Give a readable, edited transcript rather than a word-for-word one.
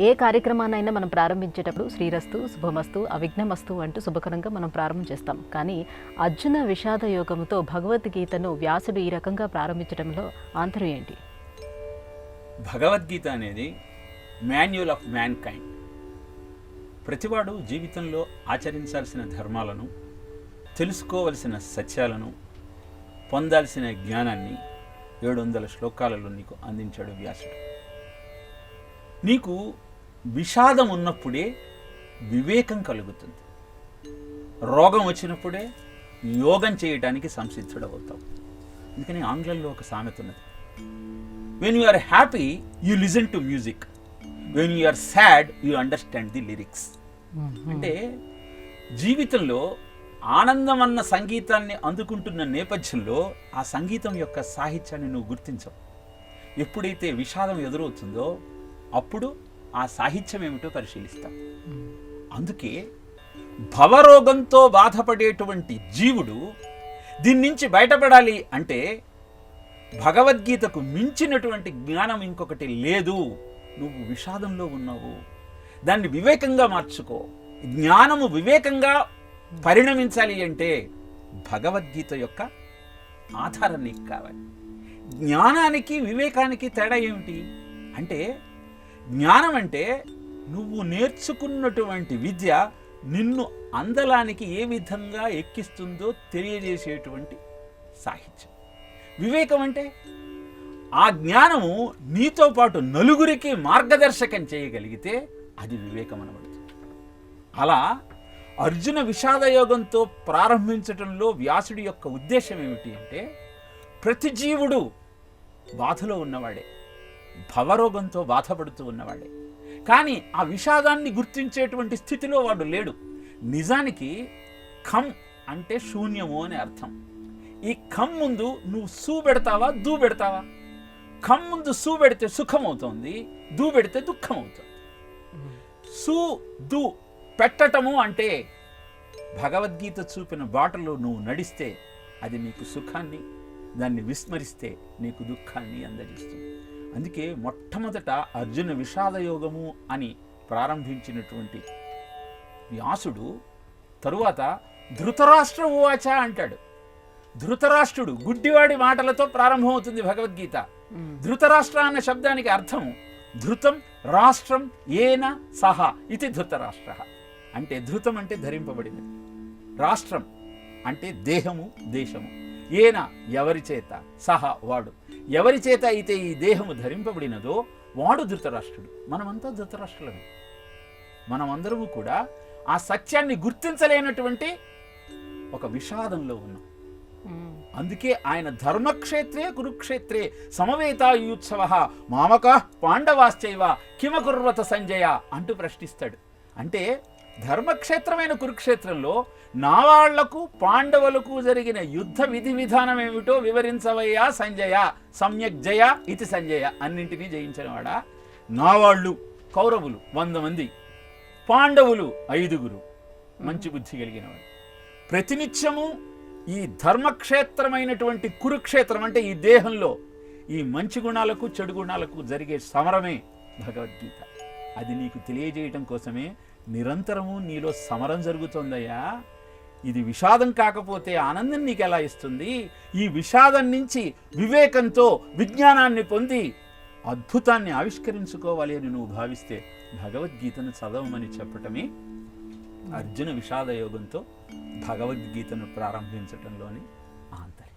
ఏ కార్యక్రమాన్నైనా మనం ప్రారంభించేటప్పుడు శ్రీరస్తు, శుభమస్తు, అవిఘ్నమస్తు అంటూ శుభకరంగా మనం ప్రారంభం చేస్తాం. కానీ అర్జున విషాద యోగంతో భగవద్గీతను వ్యాసుడు ఈ రకంగా ప్రారంభించడంలో ఆంతర్యం ఏంటి? భగవద్గీత అనేది మాన్యువల్ ఆఫ్ మ్యాన్ కైండ్. ప్రతివాడు జీవితంలో ఆచరించాల్సిన ధర్మాలను, తెలుసుకోవలసిన సత్యాలను, పొందాల్సిన జ్ఞానాన్ని 700 శ్లోకాలలో నీకు అందించాడు వ్యాసుడు. నీకు విషాదం ఉన్నప్పుడే వివేకం కలుగుతుంది. రోగం వచ్చినప్పుడే యోగం చేయడానికి సంసిద్ధుడవుతావు. అందుకని ఆంగ్లంలో ఒక సామెత ఉన్నది, when you are happy you listen to music, when you are sad you understand the lyrics. అంటే జీవితంలో ఆనందం అన్న సంగీతాన్ని అందుకుంటున్న నేపథ్యంలో ఆ సంగీతం యొక్క సాహిత్యాన్ని నువ్వు గుర్తించవు. ఎప్పుడైతే విషాదం ఎదురవుతుందో అప్పుడు ఆ సాహిత్యం ఏమిటో పరిశీలిస్తాం. అందుకే భవరోగంతో బాధపడేటువంటి జీవుడు దీని నుంచి బయటపడాలి అంటే భగవద్గీతకు మించినటువంటి జ్ఞానం ఇంకొకటి లేదు. నువ్వు విషాదంలో ఉన్నావు, దాన్ని వివేకంగా మార్చుకో. జ్ఞానము వివేకంగా పరిణమించాలి అంటే భగవద్గీత యొక్క ఆధారం నీకు కావాలి. జ్ఞానానికి వివేకానికి తేడా ఏమిటి అంటే, జ్ఞానం అంటే నువ్వు నేర్చుకున్నటువంటి విద్య నిన్ను అందలానికి ఏ విధంగా ఎక్కిస్తుందో తెలియజేసేటువంటి సాహిత్యం. వివేకం అంటే ఆ జ్ఞానము నీతో పాటు నలుగురికి మార్గదర్శకం చేయగలిగితే అది వివేకం అనబడుతుంది. అలా అర్జున విషాదయోగంతో ప్రారంభించటంలో వ్యాసుడి యొక్క ఉద్దేశం ఏమిటి అంటే, ప్రతి జీవుడు బాధలో ఉన్నవాడే, భవరోగంతో బాధపడుతూ ఉన్నవాడే. కానీ ఆ విషాదాన్ని గుర్తించేటువంటి స్థితిలో వాడు లేడు. నిజానికి ఖమ్ అంటే శూన్యము అని అర్థం. ఈ ఖమ్ ముందు నువ్వు సూ పెడతావా, దూ పెడతావా? ఖమ్ ముందు సూ పెడితే సుఖం అవుతుంది, దూ పెడితే దుఃఖం అవుతుంది. సూ దూ పెట్టటము అంటే భగవద్గీత చూపిన బాటలో నువ్వు నడిస్తే అది నీకు సుఖాన్ని, దాన్ని విస్మరిస్తే నీకు దుఃఖాన్ని అందజేస్తుంది. అందుకే మొట్టమొదట అర్జున విషాదయోగము అని ప్రారంభించినటువంటి వ్యాసుడు తరువాత ధృతరాష్ట్ర ఉవాచ అంటాడు. ధృతరాష్ట్రుడు గుడ్డివాడి మాటలతో ప్రారంభమవుతుంది భగవద్గీత. ధృతరాష్ట్ర అన్న శబ్దానికి అర్థం ధృతం రాష్ట్రం ఏన సహ ఇది ధృతరాష్ట్ర. అంటే ధృతం అంటే ధరింపబడినది, రాష్ట్రం అంటే దేహము, దేశము, ఏన ఎవరి చేత, సహ వాడు, ఎవరి చేత అయితే ఈ దేహము ధరింపబడినదో వాడు ధృతరాష్ట్రుడు. మనమంతా ధృతరాష్ట్రులమే. మనమందరము కూడా ఆ సత్యాన్ని గుర్తించలేనటువంటి ఒక విషాదంలో ఉన్నాం. అందుకే ఆయన ధర్మక్షేత్రే కురుక్షేత్రే సమవేతాయుత్సవ మామక పాండవాశ్చైవ కిమకుర్వత సంజయ అంటూ ప్రశ్నిస్తాడు. అంటే ధర్మక్షేత్రమైన కురుక్షేత్రంలో నా వాళ్లకు పాండవులకు జరిగిన యుద్ధ విధి విధానం ఏమిటో వివరించవయ్యా సంజయ, సమ్యక్ జయ ఇది సంజయ. అన్నింటినీ జయించిన వాడా. నా వాళ్ళు కౌరవులు 100 మంది, పాండవులు 5 మంచి బుద్ధి కలిగిన వాడు. ప్రతినిత్యము ఈ ధర్మక్షేత్రమైనటువంటి కురుక్షేత్రం అంటే ఈ దేహంలో ఈ మంచి గుణాలకు చెడు గుణాలకు జరిగే సమరమే భగవద్గీత. అది నీకు తెలియజేయటం కోసమే నిరంతరము నీలో సమరం జరుగుతుందయ్యా. ఇది విషాదం కాకపోతే ఆనందం నీకు ఎలా ఇస్తుంది? ఈ విషాదం నుంచి వివేకంతో విజ్ఞానాన్ని పొంది అద్భుతాన్ని ఆవిష్కరించుకోవాలి అని నువ్వు భావిస్తే భగవద్గీతను చదవమని చెప్పటమే అర్జున విషాదయోగంతో భగవద్గీతను ప్రారంభించటంలోని ఆంతర్యం.